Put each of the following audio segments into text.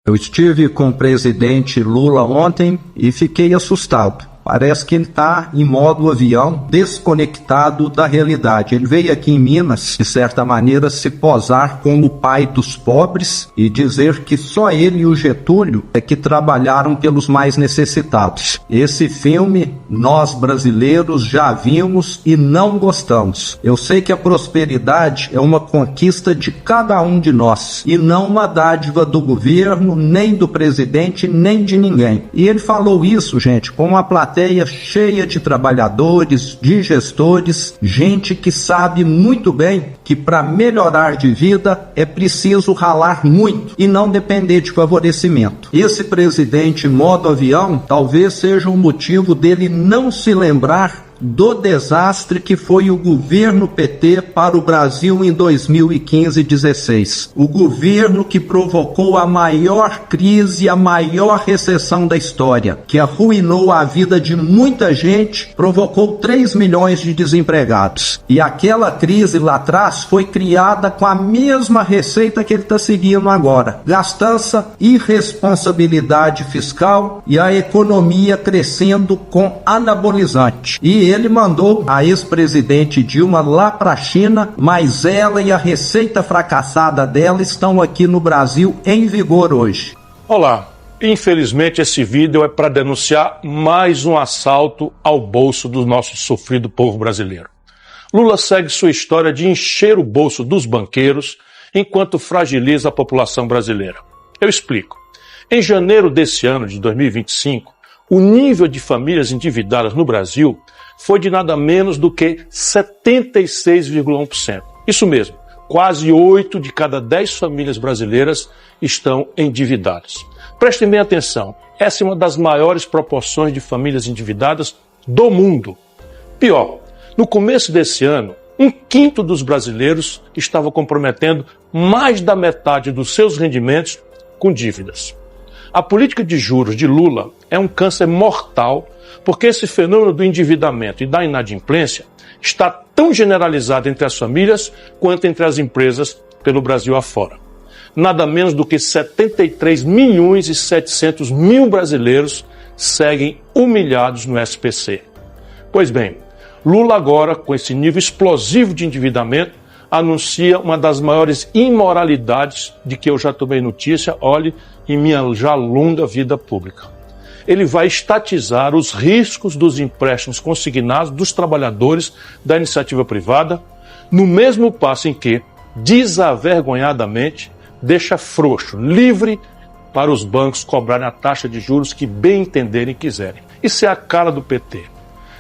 Eu estive com o presidente Lula ontem e fiquei assustado. Parece que ele está em modo avião, desconectado da realidade. Ele veio aqui em Minas, de certa maneira, se posar como o pai dos pobres e dizer que só ele e o Getúlio é que trabalharam pelos mais necessitados. Esse filme, nós brasileiros já vimos e não gostamos. Eu sei que a prosperidade é uma conquista de cada um de nós e não uma dádiva do governo, nem do presidente, nem de ninguém. E ele falou isso, gente, com uma plateia cheia de trabalhadores, de gestores, gente que sabe muito bem que para melhorar de vida é preciso ralar muito e não depender de favorecimento. Esse presidente modo avião talvez seja um motivo dele não se lembrar do desastre que foi o governo PT para o Brasil em 2015-16. O governo que provocou a maior crise, a maior recessão da história, que arruinou a vida de muita gente, provocou 3 milhões de desempregados. E aquela crise lá atrás foi criada com a mesma receita que ele está seguindo agora. Gastança, irresponsabilidade fiscal e a economia crescendo com anabolizante. E ele mandou a ex-presidente Dilma lá para a China, mas ela e a receita fracassada dela estão aqui no Brasil em vigor hoje. Olá, infelizmente esse vídeo é para denunciar mais um assalto ao bolso do nosso sofrido povo brasileiro. Lula segue sua história de encher o bolso dos banqueiros enquanto fragiliza a população brasileira. Eu explico. Em janeiro desse ano de 2025, o nível de famílias endividadas no Brasil foi de nada menos do que 76,1%. Isso mesmo, quase 8 de cada 10 famílias brasileiras estão endividadas. Prestem bem atenção, essa é uma das maiores proporções de famílias endividadas do mundo. Pior, no começo desse ano, 1/5 dos brasileiros estava comprometendo mais da metade dos seus rendimentos com dívidas. A política de juros de Lula é um câncer mortal porque esse fenômeno do endividamento e da inadimplência está tão generalizado entre as famílias quanto entre as empresas pelo Brasil afora. Nada menos do que 73.700.000 brasileiros seguem humilhados no SPC. Pois bem, Lula agora, com esse nível explosivo de endividamento, anuncia uma das maiores imoralidades de que eu já tomei notícia, olhe, em minha já longa vida pública. Ele vai estatizar os riscos dos empréstimos consignados dos trabalhadores da iniciativa privada, no mesmo passo em que, desavergonhadamente, deixa frouxo, livre para os bancos cobrarem a taxa de juros que bem entenderem e quiserem. Isso é a cara do PT.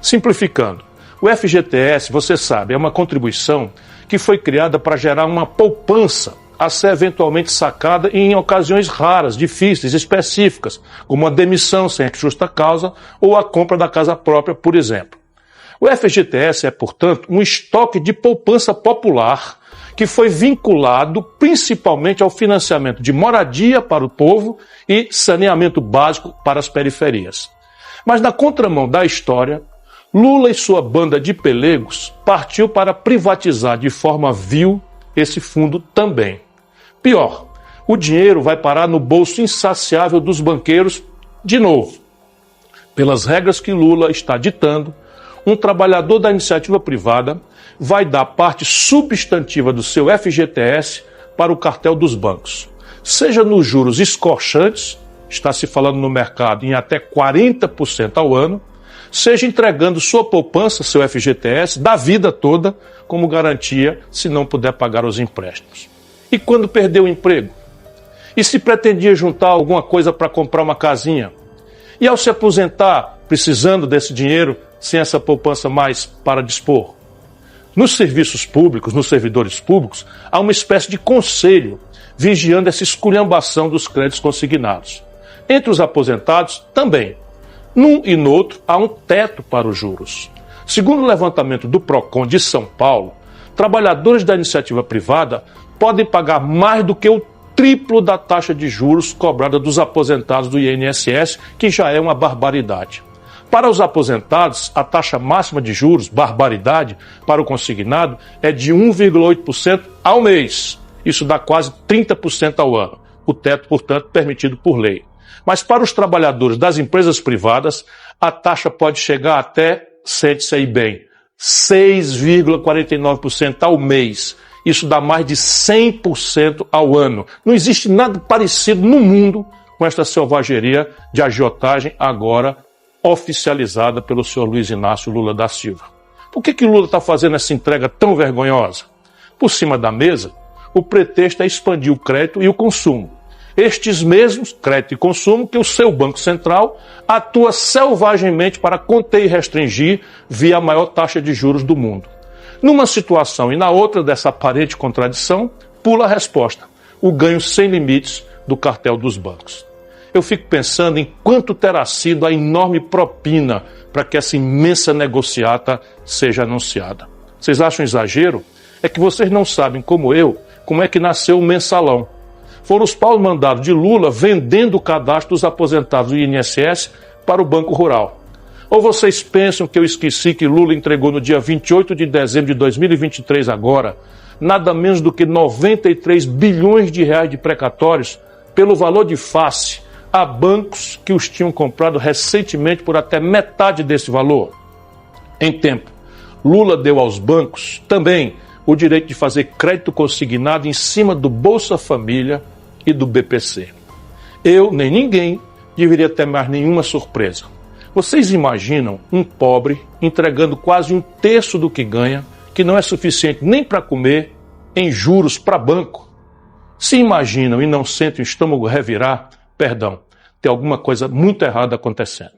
Simplificando, o FGTS, você sabe, é uma contribuição que foi criada para gerar uma poupança a ser eventualmente sacada em ocasiões raras, difíceis, específicas, como a demissão sem justa causa ou a compra da casa própria, por exemplo. O FGTS é, portanto, um estoque de poupança popular que foi vinculado principalmente ao financiamento de moradia para o povo e saneamento básico para as periferias. Mas na contramão da história, Lula e sua banda de pelegos partiu para privatizar de forma vil esse fundo também. Pior, o dinheiro vai parar no bolso insaciável dos banqueiros de novo. Pelas regras que Lula está ditando, um trabalhador da iniciativa privada vai dar parte substantiva do seu FGTS para o cartel dos bancos. Seja nos juros escorchantes, está se falando no mercado em até 40% ao ano, seja entregando sua poupança, seu FGTS, da vida toda, como garantia se não puder pagar os empréstimos. E quando perdeu o emprego? E se pretendia juntar alguma coisa para comprar uma casinha? E ao se aposentar, precisando desse dinheiro, sem essa poupança mais para dispor? Nos serviços públicos, nos servidores públicos, há uma espécie de conselho vigiando essa esculhambação dos créditos consignados. Entre os aposentados, também. Num e no outro, há um teto para os juros. Segundo o levantamento do PROCON de São Paulo, trabalhadores da iniciativa privada podem pagar mais do que o triplo da taxa de juros cobrada dos aposentados do INSS, que já é uma barbaridade. Para os aposentados, a taxa máxima de juros, barbaridade, para o consignado é de 1,8% ao mês. Isso dá quase 30% ao ano. o teto, portanto, permitido por lei. Mas para os trabalhadores das empresas privadas, a taxa pode chegar até, sente-se aí bem, 6,49% ao mês. Isso dá mais de 100% ao ano. Não existe nada parecido no mundo com esta selvageria de agiotagem agora oficializada pelo senhor Luiz Inácio Lula da Silva. Por que Lula está fazendo essa entrega tão vergonhosa? Por cima da mesa, o pretexto é expandir o crédito e o consumo. Estes mesmos, crédito e consumo, que o seu Banco Central atua selvagemente para conter e restringir via a maior taxa de juros do mundo. Numa situação e na outra dessa aparente contradição, pula a resposta: o ganho sem limites do cartel dos bancos. Eu fico pensando em quanto terá sido a enorme propina para que essa imensa negociata seja anunciada. Vocês acham exagero? É que vocês não sabem, como eu, como é que nasceu o mensalão. Foram os paus mandados de Lula vendendo o cadastro dos aposentados do INSS para o Banco Rural. Ou vocês pensam que eu esqueci que Lula entregou no dia 28 de dezembro de 2023 agora, nada menos do que 93 bilhões de reais de precatórios pelo valor de face a bancos que os tinham comprado recentemente por até metade desse valor? Em tempo, Lula deu aos bancos também o direito de fazer crédito consignado em cima do Bolsa Família e do BPC. Eu, nem ninguém, deveria ter mais nenhuma surpresa. Vocês imaginam um pobre entregando quase 1/3 do que ganha, que não é suficiente nem para comer, em juros para banco? Se imaginam e não sentem o estômago revirar, perdão, tem alguma coisa muito errada acontecendo.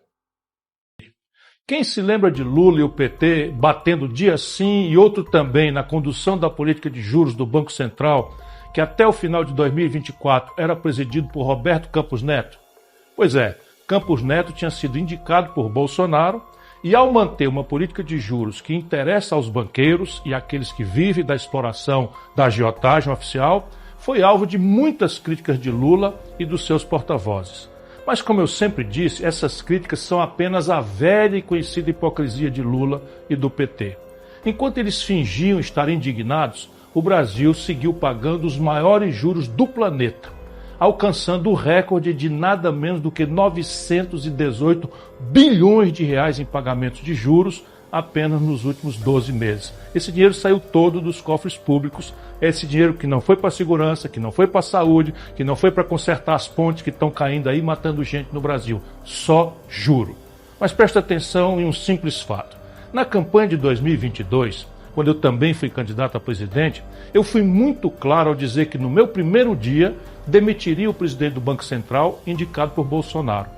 Quem se lembra de Lula e o PT batendo dia sim e outro também na condução da política de juros do Banco Central, que até o final de 2024 era presidido por Roberto Campos Neto? Pois é, Campos Neto tinha sido indicado por Bolsonaro e, ao manter uma política de juros que interessa aos banqueiros e àqueles que vivem da exploração da agiotagem oficial, foi alvo de muitas críticas de Lula e dos seus porta-vozes. Mas, como eu sempre disse, essas críticas são apenas a velha e conhecida hipocrisia de Lula e do PT. Enquanto eles fingiam estar indignados, o Brasil seguiu pagando os maiores juros do planeta, alcançando o recorde de nada menos do que 918 bilhões de reais em pagamentos de juros apenas nos últimos 12 meses. Esse dinheiro saiu todo dos cofres públicos, esse dinheiro que não foi para a segurança, que não foi para a saúde, que não foi para consertar as pontes que estão caindo aí, matando gente no Brasil. Só juro. Mas presta atenção em um simples fato. Na campanha de 2022, quando eu também fui candidato a presidente, eu fui muito claro ao dizer que no meu primeiro dia demitiria o presidente do Banco Central, indicado por Bolsonaro.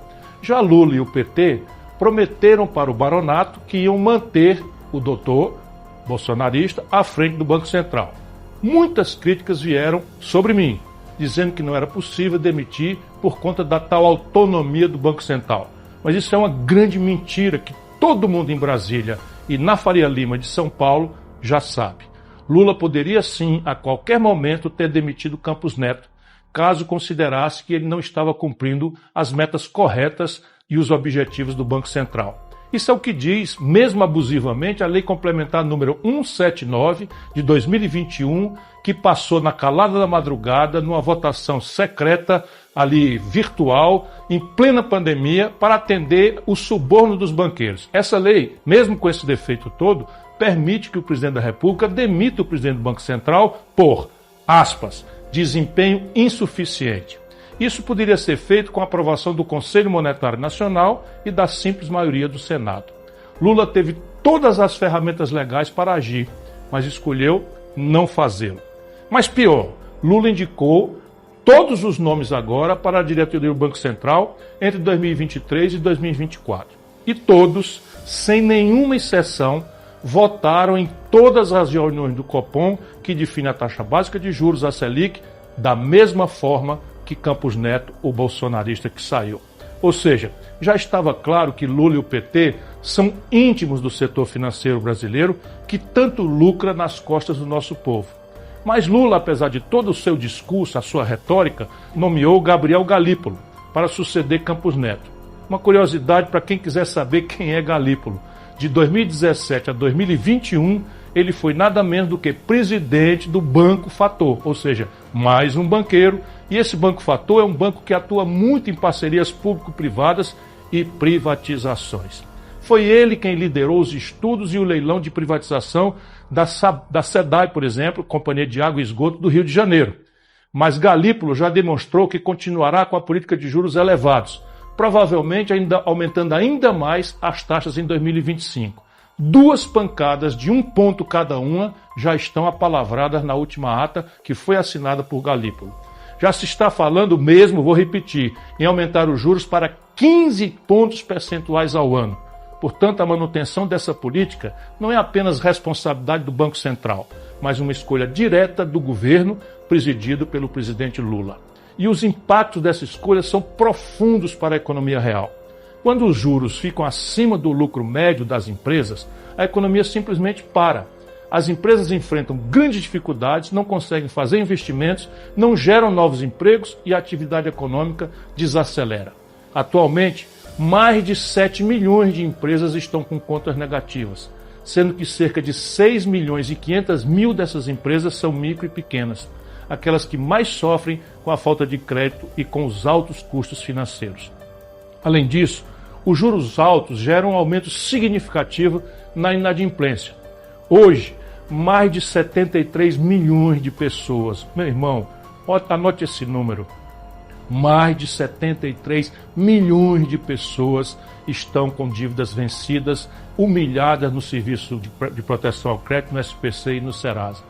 Já Lula e o PT prometeram para o baronato que iam manter o doutor bolsonarista à frente do Banco Central. Muitas críticas vieram sobre mim, dizendo que não era possível demitir por conta da tal autonomia do Banco Central. Mas isso é uma grande mentira que todo mundo em Brasília e na Faria Lima de São Paulo já sabe. Lula poderia sim, a qualquer momento, ter demitido Campos Neto, caso considerasse que ele não estava cumprindo as metas corretas e os objetivos do Banco Central. Isso é o que diz, mesmo abusivamente, a Lei Complementar número 179 de 2021, que passou na calada da madrugada, numa votação secreta, ali virtual, em plena pandemia, para atender o suborno dos banqueiros. Essa lei, mesmo com esse defeito todo, permite que o presidente da República demita o presidente do Banco Central por, aspas, desempenho insuficiente. Isso poderia ser feito com a aprovação do Conselho Monetário Nacional e da simples maioria do Senado. Lula teve todas as ferramentas legais para agir, mas escolheu não fazê-lo. Mas pior, Lula indicou todos os nomes agora para a diretoria do Banco Central entre 2023 e 2024. E todos, sem nenhuma exceção, votaram em todas as reuniões do Copom que define a taxa básica de juros, a Selic, da mesma forma que Campos Neto, o bolsonarista que saiu. Ou seja, já estava claro que Lula e o PT são íntimos do setor financeiro brasileiro que tanto lucra nas costas do nosso povo. Mas Lula, apesar de todo o seu discurso, a sua retórica, nomeou Gabriel Galípolo para suceder Campos Neto. Uma curiosidade para quem quiser saber quem é Galípolo. De 2017 a 2021, ele foi nada menos do que presidente do Banco Fator, ou seja, mais um banqueiro, e esse Banco Fator é um banco que atua muito em parcerias público-privadas e privatizações. Foi ele quem liderou os estudos e o leilão de privatização da SEDAI, por exemplo, Companhia de Água e Esgoto do Rio de Janeiro. Mas Galípolo já demonstrou que continuará com a política de juros elevados, provavelmente aumentando ainda mais as taxas em 2025. 2 pancadas de 1 ponto cada uma já estão apalavradas na última ata que foi assinada por Galípolo. Já se está falando mesmo, vou repetir, em aumentar os juros para 15 pontos percentuais ao ano. Portanto, a manutenção dessa política não é apenas responsabilidade do Banco Central, mas uma escolha direta do governo, presidido pelo presidente Lula. E os impactos dessa escolha são profundos para a economia real. Quando os juros ficam acima do lucro médio das empresas, a economia simplesmente para. As empresas enfrentam grandes dificuldades, não conseguem fazer investimentos, não geram novos empregos e a atividade econômica desacelera. Atualmente, mais de 7 milhões de empresas estão com contas negativas, sendo que cerca de 6 milhões e 500 mil dessas empresas são micro e pequenas, aquelas que mais sofrem com a falta de crédito e com os altos custos financeiros. Além disso, os juros altos geram um aumento significativo na inadimplência. Hoje, mais de 73 milhões de pessoas, meu irmão, anote esse número, mais de 73 milhões de pessoas estão com dívidas vencidas, humilhadas no Serviço de Proteção ao Crédito, no SPC e no Serasa.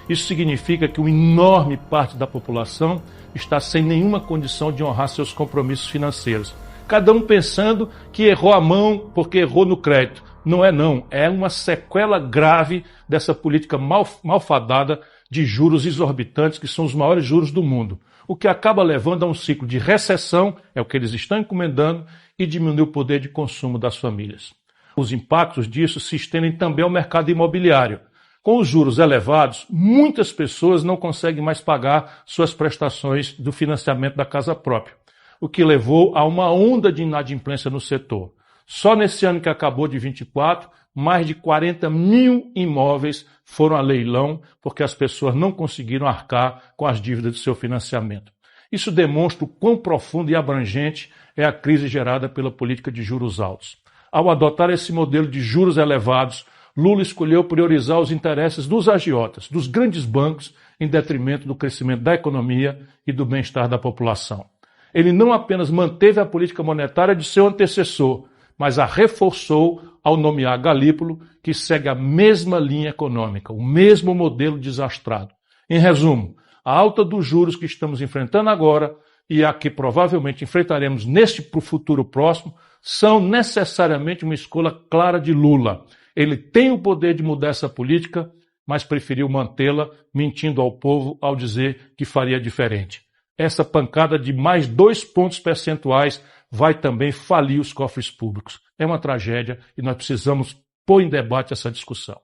Isso significa que uma enorme parte da população está sem nenhuma condição de honrar seus compromissos financeiros. Cada um pensando que errou a mão porque errou no crédito. Não é não, é uma sequela grave dessa política malfadada de juros exorbitantes, que são os maiores juros do mundo. O que acaba levando a um ciclo de recessão, é o que eles estão encomendando, e diminui o poder de consumo das famílias. Os impactos disso se estendem também ao mercado imobiliário. Com os juros elevados, muitas pessoas não conseguem mais pagar suas prestações do financiamento da casa própria, o que levou a uma onda de inadimplência no setor. Só nesse ano que acabou de 24, mais de 40 mil imóveis foram a leilão porque as pessoas não conseguiram arcar com as dívidas do seu financiamento. Isso demonstra o quão profundo e abrangente é a crise gerada pela política de juros altos. Ao adotar esse modelo de juros elevados, Lula escolheu priorizar os interesses dos agiotas, dos grandes bancos, em detrimento do crescimento da economia e do bem-estar da população. Ele não apenas manteve a política monetária de seu antecessor, mas a reforçou ao nomear Galípolo, que segue a mesma linha econômica, o mesmo modelo desastrado. Em resumo, a alta dos juros que estamos enfrentando agora e a que provavelmente enfrentaremos pro futuro próximo são necessariamente uma escolha clara de Lula. Ele tem o poder de mudar essa política, mas preferiu mantê-la, mentindo ao povo ao dizer que faria diferente. Essa pancada de mais 2 pontos percentuais vai também falir os cofres públicos. É uma tragédia e nós precisamos pôr em debate essa discussão.